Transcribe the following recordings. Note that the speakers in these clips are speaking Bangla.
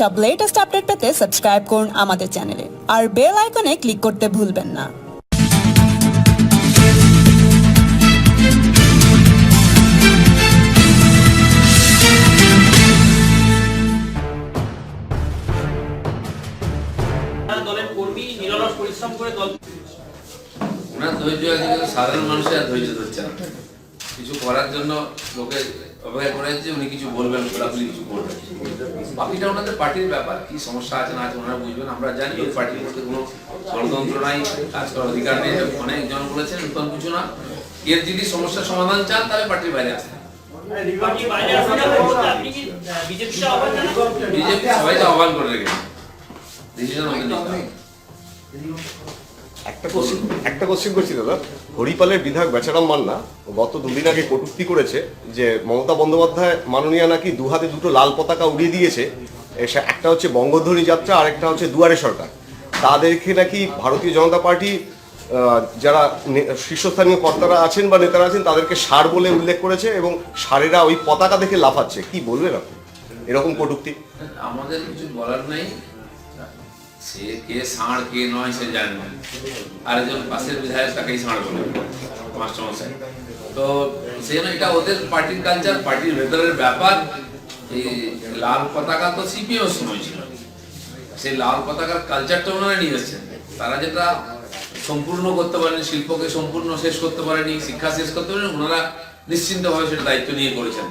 সব লেটেস্ট আপডেট পেতে সাবস্ক্রাইব করুন আমাদের চ্যানেলে আর বেল আইকনে ক্লিক করতে ভুলবেন না। দলের কর্মী নিরলস পরিশ্রম করে দল ওনার ধৈর্য আছে, সাধারণ মানুষের আর ধৈর্য ধরছে না। কিছু করার জন্য লোকে অপেক্ষা করে যে উনি কিছু বলবেন, খোলাখুলি কিছু করবেন। বাকিটা ওনাদের পার্টির ব্যাপার, কি সমস্যা আছে না আছে ওনারা বুঝবেন। আমরা জানি ওই পার্টির মধ্যে কোনো গণতন্ত্র নাই, কাজ করার অধিকার নেই। অনেক জন বলেছেন নতুন কিছু না, এর যদি সমস্যার সমাধান চান তাহলে পার্টির বাইরে আসেন। বিজেপি সবাইকে আহ্বান করে রেখেছে, ডিসিশন ওদের নিতে হবে। একটা কোশ্চেন করছি দাদা, হরিপালের বিধায়ক বেচারাম মান্না গত দুদিন আগে কটূক্তি করেছে যে মমতা বন্দ্যোপাধ্যায় মাননীয়া নাকি দু হাতে দুটো লাল পতাকা উড়িয়ে দিয়েছে, একটা হচ্ছে বঙ্গধ্বনি যাত্রা আর একটা হচ্ছে দুয়ারে সরকার। তাদেরকে নাকি ভারতীয় জনতা পার্টি যারা শীর্ষস্থানীয় কর্তারা আছেন বা নেতারা আছেন তাদেরকে ষাঁড় বলে উল্লেখ করেছে এবং ষাঁড়েরা ওই পতাকা দেখে লাফাচ্ছে। কি বলবেন আপনি এরকম কটূক্তি? আমাদের কিছু বলার নাই, সে কে ষাঁড় কে নয় সে জানে না। আর একজন পাশের বিধায়ক তাকেই ষাঁড় বলে মাস্টারমশাই। তো সেই জন্য এটা ওদের পার্টির কালচার, পার্টির ভেতরের ব্যাপার। এই লাল পতাকা তো সিপিএম এর সময় ছিল, সেই লাল পতাকার কালচারটা ওনারা নিয়ে এসেছেন। তারা যেটা সম্পূর্ণ করতে পারেনি, শিল্পকে সম্পূর্ণ শেষ করতে পারেনি, শিক্ষা শেষ করতে পারেনি, ওনারা নিশ্চিন্তভাবে সেটা দায়িত্ব নিয়ে করেছেন।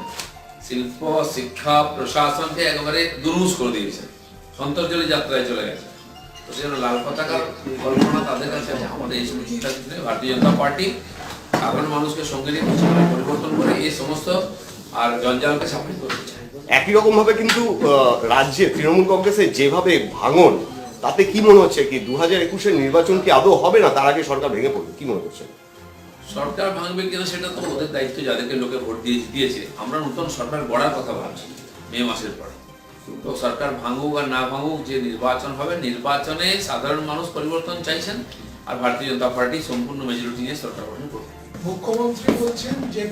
শিল্প, শিক্ষা, প্রশাসনকে একেবারে দুর্মুষ করে দিয়েছেন, অন্তর্জলি যাত্রায় চলে গেছে। তো সেজন্য লাল পতাকার কল্পনা তাদের কাছে আছে। আমাদের এই সময় চিন্তা করতে ভারতীয় জনতা পার্টি সাধারণ মানুষকে সঙ্গে নিয়ে পরিবর্তন করে এই সমস্ত আর জঞ্জালকে সাফল্য করতে চায়। একই রকম ভাবে কিন্তু রাজ্যে তৃণমূল কংগ্রেসের যেভাবে ভাঙন, তাতে কি মনে হচ্ছে কি 2021-এর নির্বাচন কি আদৌ হবে না, তার আগে সরকার ভেঙে পড়বে? কি মনে করছেন? সরকার ভাঙবে কিনা সেটা তো ওদের দায়িত্ব, যাদেরকে লোকে ভোট দিয়েছে। আমরা নতুন সরকার গড়ার কথা ভাবছি মে মাসের পরে। তো সরকার ভাঙুক আর না ভাঙুক, যে নির্বাচন হবে, নির্বাচনে সাধারণ মানুষ পরিবর্তন চাইছেন আর ভারতীয় জনতা পার্টি সম্পূর্ণ মেজরিটি নিয়ে সরকার গঠন করবে। মুখ্যমন্ত্রী বলছেন যে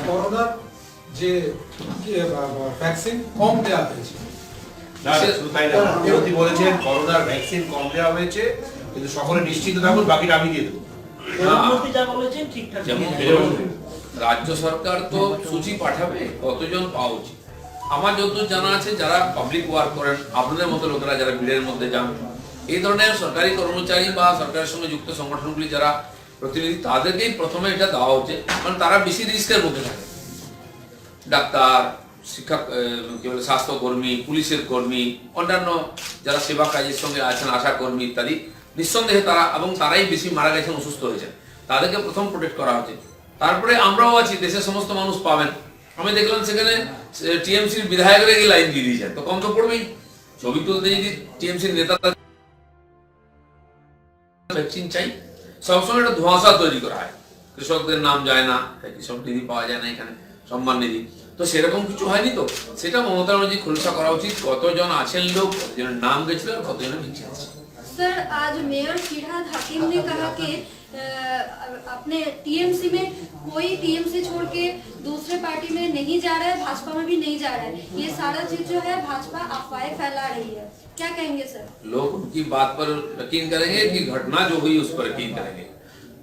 করোনার যে ভ্যাকসিন কম দেওয়া হয়েছে। মুখ্যমন্ত্রী বলেছেন করোনার ভ্যাকসিন কম দেওয়া হয়েছে, কিন্তু সকলে নিশ্চিত থাকুন, বাকিটা আমি দিয়ে দেবো। যেমন রাজ্য সরকার তো সূচি পাঠাবে কতজন পাওয়া উচিত। আমার যতদূর জানা আছে, যারা পাবলিক ওয়ার্ক করেন, আপনাদের মতো লোকেরা যারা ভিড়ের মধ্যে যান, এই ধরনের সরকারি কর্মচারী বা সরকারের সঙ্গে যুক্ত সংগঠনগুলি যারা প্রতিনিধি, তাদেরকেই প্রথমে এটা দেওয়া উচিত। কারণ তারা বেশি রিস্কের মধ্যে থাকে। ডাক্তার, শিক্ষা, কি বলে, স্বাস্থ্যকর্মী, পুলিশের কর্মী, অন্যান্য যারা সেবা কাজের সঙ্গে আছেন, আশা কর্মী ইত্যাদি, নিঃসন্দেহে তারা এবং তারাই বেশি মারা গেছেন, অসুস্থ হয়েছেন। তাদেরকে প্রথম প্রোটেক্ট করা উচিত। তারপরে আমরাও আছি, দেশের সমস্ত মানুষ পাবেন। আমি দেখলাম সেখানে টিএমসির বিধায়করা গিয়ে লাইন দিয়ে দিয়েছেন, তো কম তো পড়বেই। ছবি তুলতে যদি টিএমসির নেতা ভ্যাকসিন চাই, সবসময় একটা ধোঁয়াশা তৈরি করা হয়, কৃষকদের নাম যায় না, কৃষক নিধি পাওয়া যায় না এখানে, সম্মান নিধি। তো সেরকম কিছু হয়নি। তো সেটা মমতা ব্যানার্জি খুলসা করা উচিত, কতজন আছেন লোক, কতজনের নাম গেছিল, কতজনের ভ্যাকসিন আছে। सर, आज मेयर फिरहाद हकीम ने कहा कि अपने टीएमसी में कोई टीएमसी छोड़ के दूसरे पार्टी में नहीं जा रहा है, भाजपा में भी नहीं जा रहा है। ये सारा चीज जो है भाजपा अफवाहें फैला रही है, क्या कहेंगे सर? लोग उनकी बात पर यकीन करेंगे कि घटना जो हुई उस पर यकीन करेंगे।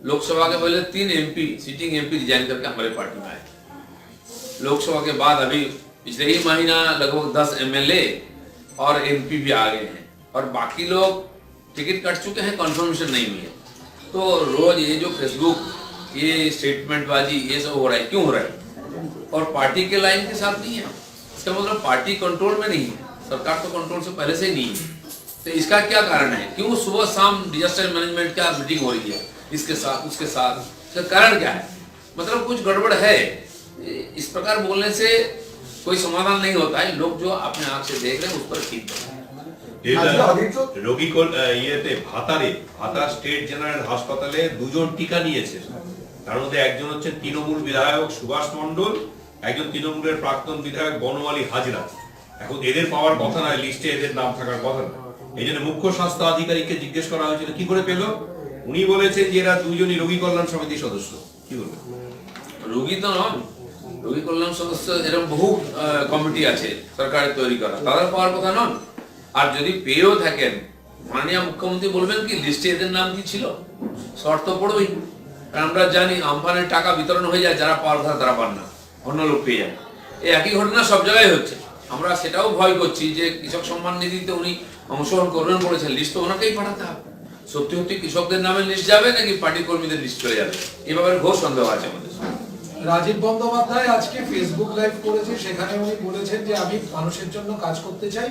लोकसभा के पहले 3 एमपी, सिटिंग एमपी रिजाइन करके हमारे पार्टी में आए। लोकसभा के बाद अभी पिछले ही महीना लगभग 10 एमएलए और एमपी भी आ गए हैं, और बाकी लोग टिकट कट चुके हैं, कन्फर्मेशन नहीं हुई है। तो रोज ये जो फेसबुक, ये स्टेटमेंट बाजी, ये सब हो रहा है, क्यों हो रहा है? और पार्टी के लाइन के साथ नहीं है। इसका मतलब पार्टी कंट्रोल में नहीं है, सरकार तो कंट्रोल से पहले से ही नहीं है। तो इसका क्या कारण है? क्यों सुबह शाम डिजास्टर मैनेजमेंट क्या मीटिंग हो रही है, इसके साथ उसके साथ? इसका कारण क्या है? मतलब कुछ गड़बड़ है। इस प्रकार बोलने से कोई समाधान नहीं होता है। लोग जो अपने आंख से देख रहे हैं उस पर ठीक है। রোগী ইয়েতে ভাতা স্টেট জেনারেল হাসপাতালে 2 জন টিকা নিয়েছে। তার মধ্যে একজন হচ্ছে তৃণমূল বিধায়ক সুভাষ মণ্ডল, একজন তৃণমূলের প্রাক্তন বিধায়ক বনমালী হাজরা। এখন এদের পাওয়ার কথা নয়, লিস্টে এদের নাম থাকার কথা না। এই জন্য মুখ্য স্বাস্থ্য আধিকারিককে জিজ্ঞেস করা হয়েছিল কি করে পেল। উনি বলেছেন যে এরা দুজনই রোগী কল্যাণ সমিতির সদস্য। কি বলবেন? রোগী তো নন, রোগী কল্যাণ সদস্য এরকম বহু কমিটি আছে সরকারের তৈরি করা, তারা পাওয়ার কথা নন। আর যদি পেয়েও থাকেন, মাননীয় মুখ্যমন্ত্রী বলবেন কি লিস্টে এদের নাম কি ছিল, শর্ত পড়বেই। কারণ আমরা জানি আমফানের টাকা বিতরণ হয়ে যায়, যারা পাওয়ার কথা তারা পান না, অন্য লোক পেয়ে যায়। এই একই ঘটনা সব জায়গায় হচ্ছে। আমরা সেটাও ভয় করছি যে কৃষক সম্মান নিধিতে উনি অংশগ্রহণ করবেন বলেছেন, লিস্ট তো ওনাকেই পাঠাতে হবে। সত্যি সত্যি কৃষকদের নামে লিস্ট যাবে নাকি পার্টি কর্মীদের লিস্ট চলে যাবে, এই ব্যাপারে ঘোর সন্দেহ আছে আমাদের। রাজীব বন্দ্যোপাধ্যায় আজকে ফেসবুক লাইভ করেছে, সেখানে উনি বলেছেন যে আমি মানুষের জন্য কাজ করতে চাই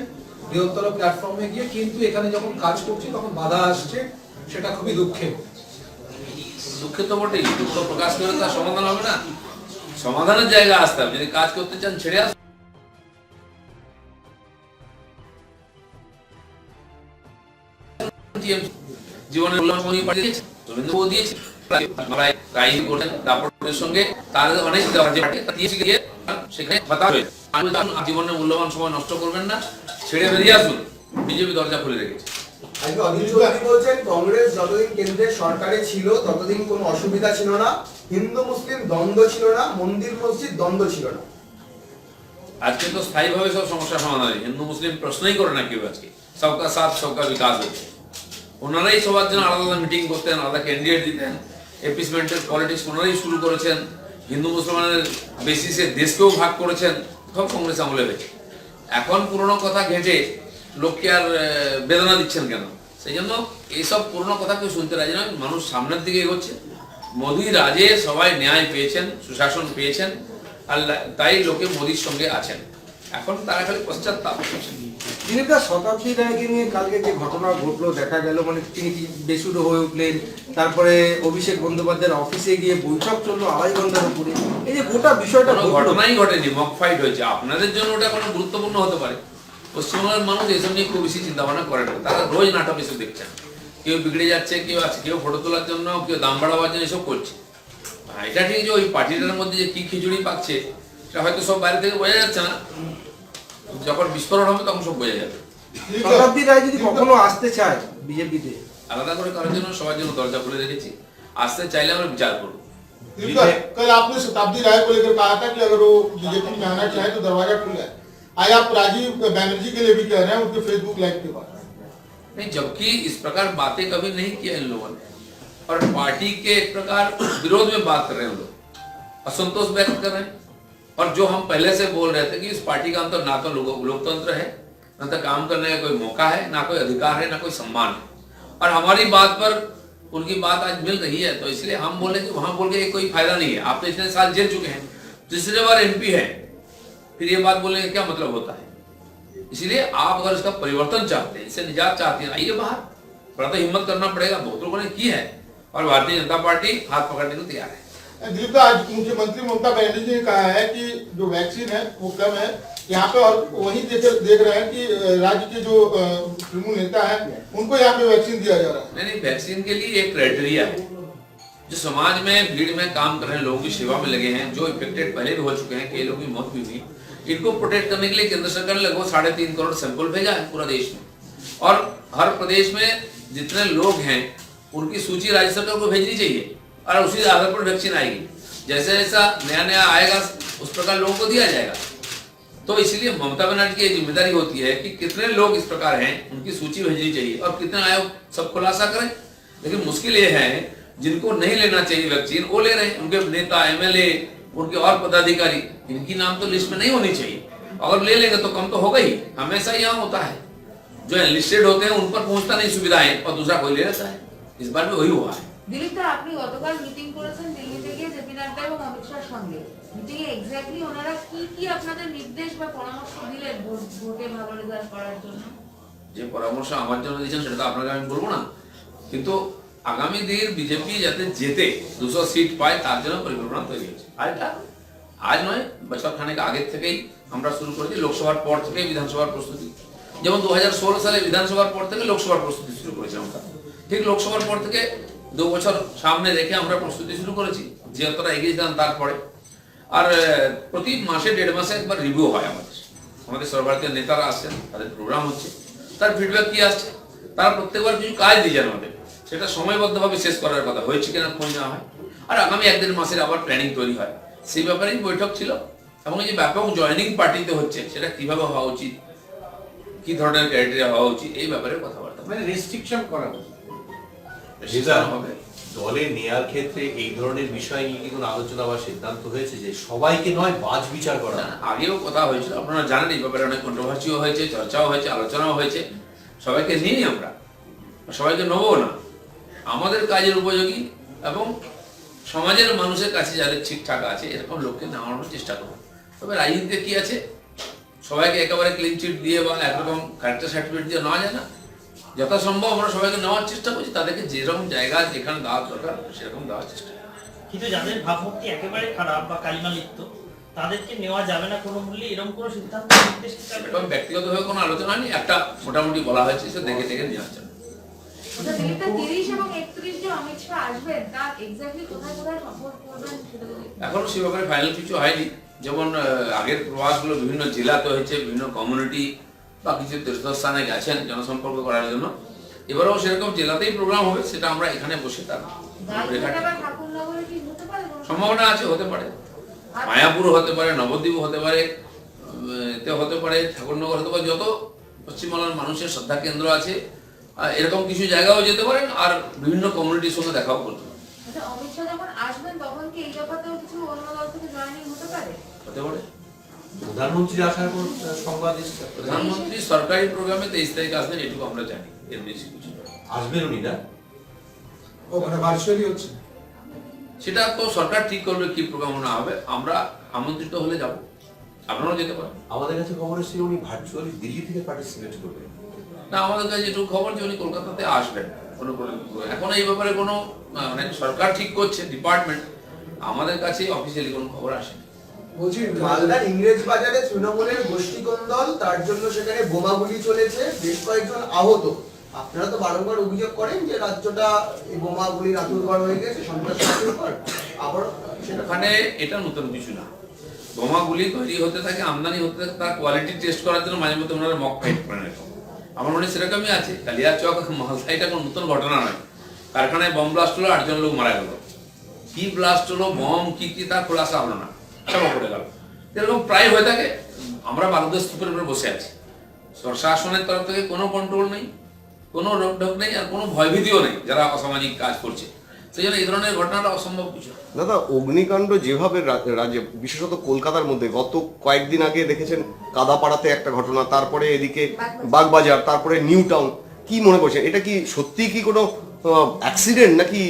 বৃহত্তর প্ল্যাটফর্মে গিয়ে, কিন্তু এখানে যখন কাজ করছি তখন বাধা আসছে, সেটা খুবই দুঃখের। দুঃখে তো বটেই, দুঃখ প্রকাশ করে তার সমাধান হবে না, সমাধানের জায়গা আসতে হবে। যদি কাজ করতে চান ছেড়ে আসুন। জীবনের দিয়েছে সঙ্গে তার অনেক সেখানে জীবনের মূল্যবান সময় নষ্ট করবেন না, ছেড়ে বেরিয়ে আসুন। বিজেপি দরজা খুলে রেখেছে। আজকে অধীর চৌধুরী বলছেন কংগ্রেস যতদিন কেন্দ্রের সরকারে ছিল ততদিন কোনো অসুবিধা ছিল না, হিন্দু মুসলিম দ্বন্দ্ব ছিল না, মন্দির মসজিদ দ্বন্দ্ব ছিল না। আজকে তো স্থায়ীভাবে সব সমস্যার সমাধান, হিন্দু মুসলিম প্রশ্নই করে না কেউ। আজকে সবকা সাথ সবকা বিকাশ হচ্ছে। ওনারাই সবার জন্য আলাদা আলাদা মিটিং করতেন, আলাদা ক্যান্ডিডেট দিতেন, এপিসমেন্টের পলিটিক্স ওনারাই শুরু করেছেন, হিন্দু মুসলমানের বেসিসে দেশকেও ভাগ করেছেন, সব কংগ্রেস আমলে হয়েছে। এখন পুরনো কথা ঘেঁটে লোককে আর বেদনা দিচ্ছেন কেন? সেই জন্য এইসব পুরনো কথা কেউ শুনতে রাজি নয়। মানুষ সামনের দিকে এগোচ্ছে। মোদির রাজে সবাই ন্যায় পেয়েছেন, সুশাসন পেয়েছেন, আর তাই লোকে মোদির সঙ্গে আছেন। এখন তারা খালি পশ্চাৎতাপ করছেন। দিলীপদা, শতাব্দী রায়কে নিয়ে কালকে যে ঘটনা ঘটলো দেখা গেল, মানে তিনি কি বেসুরো হয়ে উঠলেন, তারপরে অভিষেক বন্দ্যোপাধ্যায়ের অফিসে গিয়ে বৈঠক চললো 2.5 ঘন্টার উপরে। এই যে গোটা বিষয়টা ঘটনাই ঘটেনি, মক ফাইট হয়েছে। আপনাদের জন্য ওটা কোনো গুরুত্বপূর্ণ হতে পারে, পশ্চিমবঙ্গের মানুষ এসব নিয়ে খুব বেশি চিন্তা ভাবনা করেন না। তারা রোজ নাটক এসব দেখছেন, কেউ বিগড়ে যাচ্ছে, কেউ আছে, কেউ ফটো তোলার জন্য, কেউ দাম বাড়াবার জন্য এসব করছে। এটা ঠিক যে ওই পার্টিটার মধ্যে যে কি খিচুড়ি পাচ্ছে সেটা হয়তো সব বাইরে থেকে বোঝা যাচ্ছে না, যখন বিস্ফোরণ হবে তখন সব বোঝা যাবে। শতাব্দী রায় যদি কখনো আসতে চায় বিজেপিতে, আলাদা করে করার জন্য সবার জন্য দরজা খুলে রেখেছি। আসতে চাইলে আমরা বিচার করবো। कल आपने शताब्दी राय को लेकर कहा था कि अगर वो बीजेपी में आना चाहे तो दरवाजा खुला है। आज आप राजीव बैनर्जी के लिए भी कह रहे हैं उनके फेसबुक लाइव के बाद। नहीं, जबकि इस प्रकार बातें कभी नहीं किया इन लोगों ने, और पार्टी के एक प्रकार विरोध में बात कर रहे हैं लोग, असंतोष व्यक्त कर रहे हैं। और जो हम पहले से बोल रहे थे कि इस पार्टी का अंतर ना तो लोकतंत्र है, ना तो काम करने का कोई मौका है, ना कोई अधिकार है, ना कोई सम्मान है। और हमारी बात पर उनकी बात आज मिल रही है, तो इसलिए हम बोले कि वहां बोल के कोई फायदा नहीं है। आप तो इतने साल जेल चुके हैं, तीसरे बार एमपी है, फिर ये बात बोलने का क्या मतलब होता है? इसलिए आप अगर इसका परिवर्तन चाहते हैं, इससे निजात चाहते हैं, आइए बाहर। थोड़ा तो हिम्मत करना पड़ेगा, बहुत लोगों ने की है, और भारतीय जनता पार्टी हाथ पकड़ने को तैयार है। दिलीप दा, आज मुख्यमंत्री ममता बनर्जी ने कहा है कि जो वैक्सीन है वो कम है यहाँ पे, और वही देख रहे हैं कि राज्य के जो तृणमूल नेता है उनको यहाँ पे वैक्सीन दिया जा रहा है। नहीं, वैक्सीन के लिए एक क्राइटेरिया है। जो समाज में भीड़ में काम कर रहे हैं, लोगों की सेवा में लगे हैं, जो इफेक्टेड पहले भी हो चुके हैं, कई लोगों की मौत भी हुई, इनको प्रोटेक्ट करने के लिए केंद्र सरकार ने लगभग 3.5 करोड़ सैंपल भेजा है पूरा देश में। और हर प्रदेश में जितने लोग हैं उनकी सूची राज्य सरकार को भेजनी चाहिए, और उसी आधार पर वैक्सीन आएगी। जैसे जैसा नया नया आएगा उस प्रकार लोगों को दिया जाएगा। तो इसलिए ममता बनर्जी की जिम्मेदारी होती है कि कितने लोग इस प्रकार हैं, उनकी सूची भेजनी चाहिए, और कितने आए सब खुलासा करें। लेकिन मुश्किल ये है, जिनको नहीं लेना चाहिए वैक्सीन वो ले रहे हैं, उनके नेता, एमएलए, उनके और पदाधिकारी, इनकी नाम तो लिस्ट में नहीं होनी चाहिए। अगर ले लेंगे तो कम तो होगा ही। हमेशा यहाँ होता है, जो एनलिस्टेड होते हैं उन पर पहुंचता नहीं सुविधाएं, और दूसरा कोई ले लेता है। इस बार भी वही हुआ है। দিলীপ দা, আপনি গতকাল মিটিং করেছেন দিল্লিতে গিয়ে জেপি নাড্ডা এবং অমিত শাহর সঙ্গে। মিটিং এ এক্স্যাক্টলি ওনারা কি কি আপনাদের নির্দেশ বা পরামর্শ দিলেন ভোটে ভালো রেজাল্ট করার জন্য? যে পরামর্শ আমার জন্য দিয়েছেন সেটা তো আপনাকে আমি বলবো না, কিন্তু আগামী দিন বিজেপি যাতে জেতে 200 সিট পায় তার জন্য পরিকল্পনা তৈরি হয়েছে। আর এটা আজ নয়, বছর খানেক আগের থেকেই আমরা শুরু করেছি। লোকসভার পর থেকে বিধানসভার প্রস্তুতি, যেমন 2016 সালে বিধানসভার পর থেকে লোকসভার প্রস্তুতি শুরু করেছিলাম, ঠিক লোকসভার পর থেকে 2 বছর সামনে রেখে আমরা প্রস্তুতি শুরু করেছি, যে যতটা এগিয়েছিলাম তারপরে। আর প্রতি মাসে 1.5 মাসে একবার রিভিউ হয় আমাদের সর্বভারতীয় নেতারা আসছেন, তাদের প্রোগ্রাম হচ্ছে, তার ফিডব্যাক কি আসছে, তারা প্রত্যেকবার কিছু কাজ দিয়ে যান আমাদের, সেটা সময়বদ্ধভাবে শেষ করার কথা হয়েছে কিনা খোঁজ নেওয়া হয়। আর আগামী 1-1.5 মাসের আবার প্ল্যানিং তৈরি হয়। সেই ব্যাপারেই বৈঠক ছিল এবং এই যে ব্যাপক জয়েনিং পার্টিতে হচ্ছে সেটা কিভাবে হওয়া উচিত, কি ধরনের ক্রাইটেরিয়া হওয়া উচিত, এই ব্যাপারে কথাবার্তা মানে রেস্ট্রিকশন করা উচিত। হবে। দলে নেয়ার ক্ষেত্রে এই ধরনের বিষয় নিয়ে কি কোনো আলোচনা বা সিদ্ধান্ত হয়েছে যে সবাইকে নয় বাজ বিচার করা? আগেও কথা হয়েছিল, আপনারা জানেন এই ব্যাপারে অনেক কন্ট্রোভার্সিও হয়েছে, চর্চাও হয়েছে, আলোচনাও হয়েছে। সবাইকে নিই আমরা, সবাইকে নেবো না। আমাদের কাজের উপযোগী এবং সমাজের মানুষের কাছে যাদের ঠিকঠাক আছে এরকম লোককে নেওয়ানোর চেষ্টা করবো। তবে রাজনীতিতে কি আছে, সবাইকে একেবারে ক্লিন চিট দিয়ে বা একরকম ক্যারেক্টার সার্টিফিকেট দিয়ে নেওয়া যায় না। যথাসম্ভব আমরা সবাইকে নেওয়ার চেষ্টা করছি, তাদেরকে যেরকম জায়গা যেখানে দেওয়ার দরকার সেরকম দেওয়ার চেষ্টা। কিন্তু যাদের ভাবমূর্তি একেবারে খারাপ বা কালিমা লিপ্ত তাদেরকে নেওয়া যাবে না কোনো মূল্যে, এরকম কোনো সিদ্ধান্ত নির্দেশ এরকম ব্যক্তিগতভাবে কোনো আলোচনা নেই, একটা মোটামুটি বলা হয়েছে, সে দেখে দেখে নেওয়ার জন্য। আচ্ছা, দিলীপদা, 30 এবং 31 যে অমিত শাহ আসবেন তার এক্স্যাক্টলি কোথায় কোথায় সফর করবেন সেটা যদি এখনো সে ব্যাপারে ফাইনাল কিছু হয়নি। যেমন আগের প্রবাসগুলো বিভিন্ন জেলাতে হয়েছে, বিভিন্ন কমিউনিটি বা কিছু তীর্থস্থানে গেছেন জনসম্পর্ক করার জন্য। এবারেও সেরকম জেলাতেই প্রোগ্রাম হবে, সেটা আমরা এখানে বসে তার রাজঘাট বা ঠাকুরনগরে কি হতে পারে? সম্ভাবনা আছে, হতে পারে। মায়াপুর হতে পারে, নবদ্বীপ হতে পারে, এতে হতে পারে, ঠাকুরনগর হতে পারে। যত পশ্চিমবাংলার মানুষের শ্রদ্ধা কেন্দ্র আছে এরকম কিছু জায়গাও যেতে পারেন, আর বিভিন্ন কমিউনিটির সঙ্গে দেখাও করতে পারেন। আচ্ছা, অমিত শাহ যখন আসবেন তখন কি এই ব্যাপারতেও কিছু অন্য দল থেকে জয়েনিং হতে পারে? হতে পারে। প্রধানমন্ত্রী আসার পর সংবাদ এসেছে, প্রধানমন্ত্রী সরকারি প্রোগ্রামে 23 তারিখ আসবেন, এটুকু আমরা জানি, এর বেশি কিছু নয়। আসবেন উনি না? ওখানে ভার্চুয়ালি হচ্ছে। সেটা তো সরকার ঠিক করবে কি প্রোগ্রাম না হবে, আমরা আমন্ত্রিত হলে যাব, আপনারাও যেতে পারেন। আমাদের কাছে খবর এসেছিল উনি ভার্চুয়ালি দিল্লি থেকে পার্টিসিপেট করবেন। না, আমাদের কাছে যেটুকু খবর যে উনি কলকাতাতে আসবেন। এখন এই ব্যাপারে কোনো মানে সরকার ঠিক করছে ডিপার্টমেন্ট, আমাদের কাছে অফিসিয়ালি কোনো খবর আসেনি। বলছি মালদার ইংরেজ বাজারে তৃণমূলের গোষ্ঠী কোন্দল, তার জন্য সেখানে বোমাগুলি চলেছে, বেশ কয়েকজন আহত। আপনারা তো বারংবার অভিযোগ করেন যে রাজ্যটা এই বোমাগুলির আতুরঘর হয়ে গেছে, সন্ত্রাসের আতুরঘর। আবার ওখানে এটা নতুন কিছু না, বোমাগুলি তৈরি হতে থাকে, আমদানি হতে থাকে, তার কোয়ালিটি টেস্ট করার জন্য মাঝে মধ্যে ওনারা মক ফাইট করেন। আমার মনে সেরকমই আছে। কালিয়াচক মালদা এটা কোনো নতুন ঘটনা নয়। কারখানায় বম ব্লাস্ট হলো, 8 জন লোক মারা গেল। কি ব্লাস্ট হলো, বম কি তার খোলাসা হলো না, চাপা পড়ে গেল। এরকম প্রায় হয়ে থাকে। আমরা বারুদের স্তূপের উপরে বসে আছি, প্রশাসনের তরফ থেকে কোনো কন্ট্রোল নেই, কোনো রোকঢোক নেই, আর কোনো ভয়ভীতিও নেই যারা অসামাজিক কাজ করছে। সেই জন্য এই ধরনের ঘটনাটা অসম্ভব কিছু। দাদা, অগ্নিকাণ্ড যেভাবে রাজ্যে বিশেষত কলকাতার মধ্যে গত কয়েকদিন আগে দেখেছেন কাদাপাড়াতে একটা ঘটনা, তারপরে এদিকে বাগবাজার, তারপরে নিউ টাউন, কি মনে করছেন এটা কি সত্যি কি কোনো অ্যাক্সিডেন্ট নাকি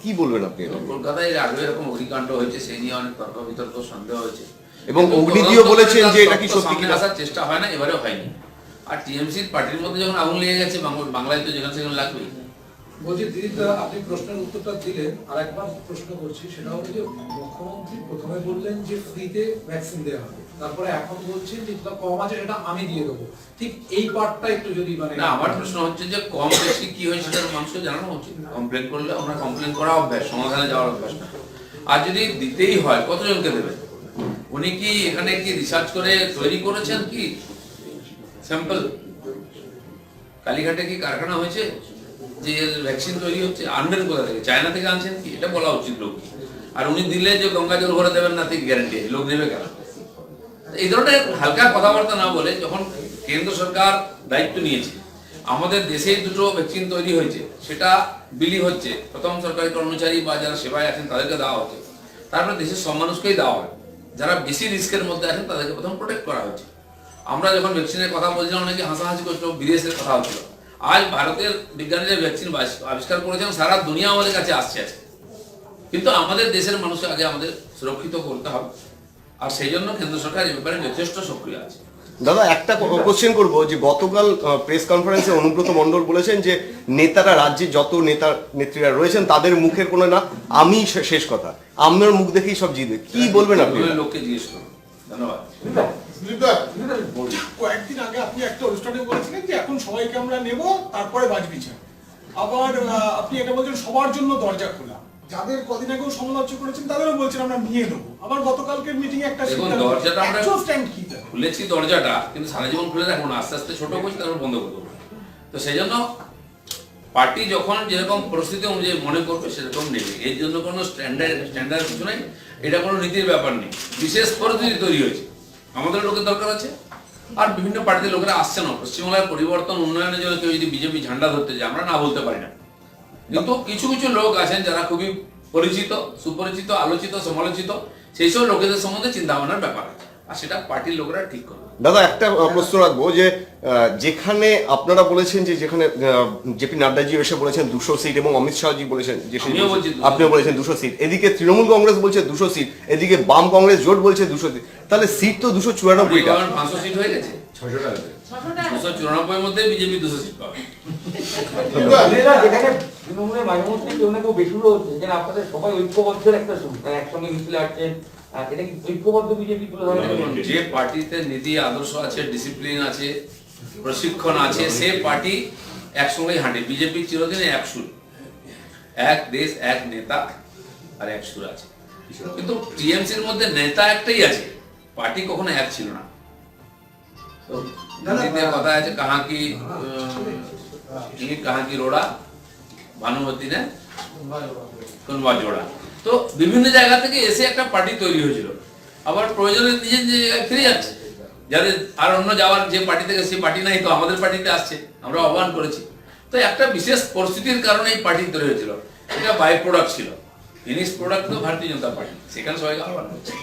কি বলবেন আপনি? কলকাতায় আগে এরকম অগ্নিকাণ্ড হয়েছে, সেই নিয়ে অনেক তর্ক বিতর্ক সন্দেহ হয়েছে এবং অগ্নিদিও বলেছেন যে এটা কি সত্যি সামনে আসার চেষ্টা হয় না, এবারেও হয়নি। আর টিএমসির পার্টির মধ্যে যখন আগুন লেগে গেছে, বাংলায় তো যেখানে সেখানে লাগবেই। বলছি দিলীপদা, আপনি প্রশ্নের উত্তরটা দিলেন, আর একবার প্রশ্ন করছি, সেটা হলো যে মুখ্যমন্ত্রী প্রথমে বললেন যে ফ্রিতে ভ্যাকসিন দেওয়া হবে, তারপরে এখন বলছেন যে যেটা কম আছে সেটা আমি দিয়ে দেবো। ঠিক এই পার্টটা একটু যদি মানে না, আমার প্রশ্ন হচ্ছে যে কম বেশি কি হয়েছে সেটা মানুষকে জানানো উচিত। কমপ্লেন করলে আমরা কমপ্লেন করা অভ্যাস, সমাধানে যাওয়ার অভ্যাস না। আর যদি দিতেই হয় কতজনকে দেবেন? উনি কি এখানে কি রিসার্চ করে তৈরি করেছেন কি স্যাম্পল? কালীঘাটে কি কারখানা হয়েছে যে ভ্যাকসিন তৈরি হচ্ছে? আনবেন কোথা থেকে? চায়না থেকে আনছেন কি? এটা বলা উচিত লোক। আর উনি দিলে যে গঙ্গা জল ভরে দেবেন না ঠিক গ্যারান্টি, লোক নেবে কেন? এই ধরনের হালকা কথাবার্তা না বলে, যখন কেন্দ্র সরকার দায়িত্ব নিয়েছে, আমাদের দেশেই দুটো ভ্যাকসিন তৈরি হয়েছে, সেটা বিলি হচ্ছে, প্রথম সরকারি কর্মচারী বা যারা সেবায় আছেন তাদেরকে দেওয়া হচ্ছে, তারপরে দেশের সব মানুষকেই দেওয়া হয়। যারা বেশি রিস্কের মধ্যে আছেন তাদেরকে প্রথম প্রোটেক্ট করা হচ্ছে। আমরা যখন ভ্যাকসিনের কথা বলছিলাম অনেকে হাসাহাসি করছিল, বিদেশের কথা হচ্ছিল। আজ ভারতের বিজ্ঞানীরা ভ্যাকসিন আবিষ্কার করেছেন, সারা দুনিয়া আমাদের কাছে আসছে আছে। কিন্তু আমাদের দেশের মানুষকে আগে আমাদের সুরক্ষিত করতে হবে, আর সেই জন্য কেন্দ্র সরকার এই ব্যাপারে যথেষ্ট সক্রিয় আছে। দাদা, একটা কোশ্চেন করবো যে গতকাল প্রেস কনফারেন্সে অনুব্রত মণ্ডল বলেছেন যে নেতারা, রাজ্যে যত নেতা নেত্রীরা রয়েছেন তাদের মুখের কোনো না, আমি শেষ কথা, আপনার মুখ দেখেই সব জিতবে। কি বলবেন আপনি? লোককে জিজ্ঞেস করুন। ধন্যবাদ। কয়েকদিন আগে আপনি একটা অনুষ্ঠানে বলেছিলেন যে এখন সবাইকে আমরা নেব, তারপরে বাজবিচার। আবার আপনি এটা বলছেন সবার জন্য দরজা খোলা, যাদের কদিন আগেও সমালোচনা করেছেন তাদেরও বলছেন আমরা নিয়ে নেবো। আবার গতকালকের মিটিং একটা দরজাটা আমরা খুলেছি, দরজাটা কিন্তু সারা জীবন খুলে রাখবো না, আস্তে আস্তে ছোট করছি, তারপর বন্ধ করে দেবো। তো সেই জন্য পার্টি যখন যেরকম পরিস্থিতি অনুযায়ী মনে করবে সেরকম নেবে, এর জন্য কোনো স্ট্যান্ডার্ড কিছু নাই, এটা কোনো নীতির ব্যাপার নেই। বিশেষ পরিস্থিতি তৈরি হয়েছে, আমাদের লোকের দরকার আছে, আর বিভিন্ন পার্টির লোকেরা আসছে না। পশ্চিমবাংলার পরিবর্তন উন্নয়নের জন্য কেউ যদি বিজেপি ঝান্ডা ধরতে যায় আমরা না বলতে পারি না, কিন্তু কিছু কিছু লোক আছেন যারা খুবই পরিচিত, সুপরিচিত, আলোচিত, সমালোচিত, সেই সব লোকেদের সম্বন্ধে চিন্তা ভাবনার ব্যাপার আছে, আর সেটা পার্টির লোকেরা ঠিক করবে। দাদা একটা প্রশ্ন রাখবো যে যেখানে আপনারা বলেছেন যে যেখানে জেপি নাড্ডাজি এসে বলেছেন 200 সিট এবং অমিত শাহজি বলেছেন যে আপনিও বলেছেন 200 সিট, এদিকে তৃণমূল কংগ্রেস বলছে 200 সিট, এদিকে বাম কংগ্রেস জোট বলছে 200 সিট, তাহলে সিট তো 294টা। 500 সিট হয়ে গেছে, 294 মধ্যে বিজেপি 200 সিট পাবে। যেখানে তৃণমূলের মাঝে মধ্যে কেউ না কেউ বেসুরো হচ্ছে, যেখানে আপনাদের সবাই ঐক্যবদ্ধের একটা সুর, একসঙ্গে মিছিলে আসছেন, এটা কি ঐক্যবদ্ধ বিজেপি তুলে ধরে? যে পার্টিতে নীতি আদর্শ আছে, ডিসিপ্লিন আছে, প্রশিক্ষণ আছে, সে পার্টি একসঙ্গেই হাঁটে। বিজেপি চিরদিনে এক সুর, এক দেশ, এক নেতা আর এক সুর আছে, কিন্তু টিএমসির মধ্যে নেতা একটাই আছে, পার্টি কখনো এক ছিল না। তো হিন্দিতে কথা আছে কাহা কি রোড়া ভানুমতি ने কোনবা জোড়া। তো বিভিন্ন জায়গা থেকে এসে একটা পার্টি তৈরি হয়েছিল, আবার প্রয়োজনে নিজের জায়গায় ফিরে যাচ্ছে। যাদের আর অন্য যাওয়ার যে পার্টি থেকে সেই পার্টি নাই, তো আমাদের পার্টিতে আসছে, আমরা আহ্বান করেছি। তো একটা বিশেষ পরিস্থিতির কারণে এই পার্টি তৈরি হয়েছিল, এটা বাই প্রোডাক্ট ছিল, ফিনিশ প্রোডাক্ট তো ভারতীয় জনতা পার্টি, সেখানে সবাইকে আহ্বান করছে।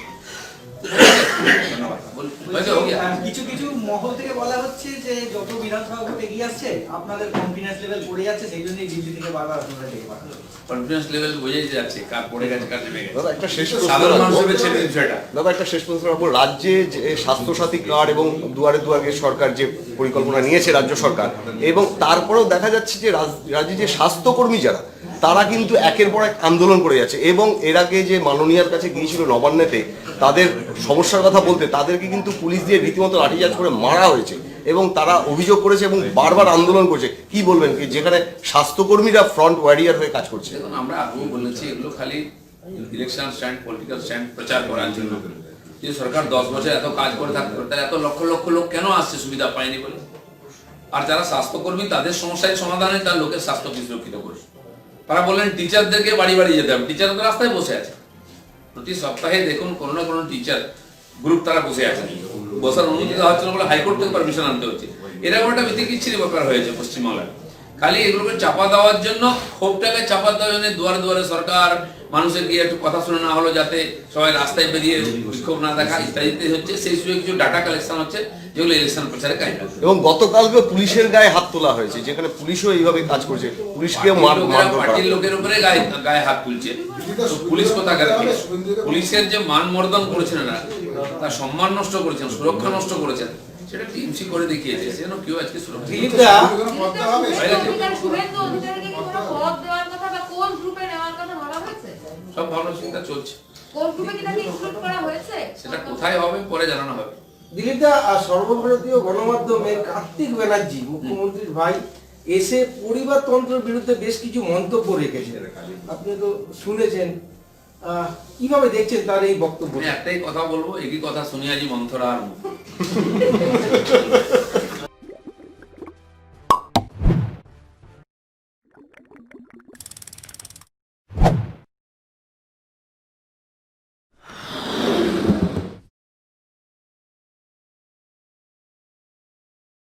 কিছু কিছু মহল থেকে বলা হচ্ছে যে যত বিধানসভা ভোট এগিয়ে আসছে আপনাদের কনফিডেন্স লেভেল পড়ে যাচ্ছে, সেই জন্যই দিল্লি থেকে বারবার আপনারা ডেকে পাঠানো। কনফিডেন্স লেভেল বোঝাই যাচ্ছে কার পড়ে গেছে কার নেমে গেছে। দাদা একটা শেষ সাধারণ মানুষের ছেড়ে দিন সেটা। দাদা একটা শেষ প্রশ্ন রাখবো, রাজ্যে যে স্বাস্থ্যসাথী কার্ড এবং দুয়ারে দুয়ারে সরকার যে পরিকল্পনা নিয়েছে রাজ্য সরকার, এবং তারপরেও দেখা যাচ্ছে যে রাজ্যে যে স্বাস্থ্যকর্মী যারা তারা কিন্তু একের পর এক আন্দোলন করে যাচ্ছে, এবং এর আগে যে মাননীয়ার কাছে গিয়েছিল নবান্নেতে তাদের সমস্যার কথা বলতে, তাদেরকে কিন্তু পুলিশ দিয়ে রীতিমতো লাঠিচার্জ করে মারা হয়েছে, এবং তারা অভিযোগ করেছে এবং বারবার আন্দোলন করছে। কি বলবেন কি যেখানে স্বাস্থ্যকর্মীরা ফ্রন্ট ওয়ারিয়ার হয়ে কাজ করছে? দেখুন, আমরা আগেও বলেছি এগুলো খালি ইলেকশন স্ট্যান্ড, পলিটিক্যাল স্ট্যান্ড প্রচার করার জন্য। যে সরকার 10 বছর এত কাজ করে থাকতে পারে, তাহলে এত লক্ষ লক্ষ লোক কেন আসছে সুবিধা পায়নি বলে? আর যারা স্বাস্থ্যকর্মী তাদের সমস্যার সমাধানে তার লোকের স্বাস্থ্যকে সুরক্ষিত করছে। তারা বললেন টিচারদেরকে বাড়ি বাড়ি যেতে হবে, টিচার তো রাস্তায় বসে আছে, প্রতি সপ্তাহে দেখুন কোনো না কোনো টিচার গ্রুপ তারা বসে আছে, বসার অনুমতি দেওয়া হচ্ছে না বলে হাইকোর্ট থেকে পারমিশন আনতে হচ্ছে। এরকম একটা বিতিকিচ্ছিরি ব্যাপার হয়েছে পশ্চিমবাংলায়। খালি এগুলোকে চাপা দেওয়ার জন্য, ক্ষোভটাকে চাপা দেওয়ার জন্য দুয়ারে দুয়ারে সরকার, মানুষের গিয়ে একটু কথা শুনে না হলো যাতে সবাই রাস্তায় বেরিয়ে বিক্ষোভ না দেখা ইত্যাদিতে হচ্ছে। সেই সুযোগ কিছু ডাটা কালেকশন হচ্ছে যেগুলো ইলেকশন প্রচারে কাজ হবে। এবং গতকালকে পুলিশের গায়ে হাত তোলা হয়েছে, যেখানে পুলিশও এইভাবে কাজ করছে, পুলিশকেও পার্টির লোকের উপরে গায়ে হাত তুলছে। পুলিশ কোথাকার? পুলিশের যে মান মর্দন করেছেন না, তার সম্মান নষ্ট করেছেন, সুরক্ষা নষ্ট করেছেন, সেটা টিএমসি করে দেখিয়েছে। সেজন্য কেউ আজকে সুরক্ষা সব ভাবনা চিন্তা চলছে, সেটা কোথায় হবে পরে জানানো হবে। দিলীপদা, সর্বভারতীয় গণমাধ্যমের কার্তিক ব্যানার্জি মুখ্যমন্ত্রীর ভাই এসে পরিবারতন্ত্রের বিরুদ্ধে বেশ কিছু মন্তব্য রেখেছেন, আপনি তো শুনেছেন, কিভাবে দেখছেন তার এই বক্তব্য? একটাই কথা বলবো, একই কথা শুনিয়াছি মন্থরা আর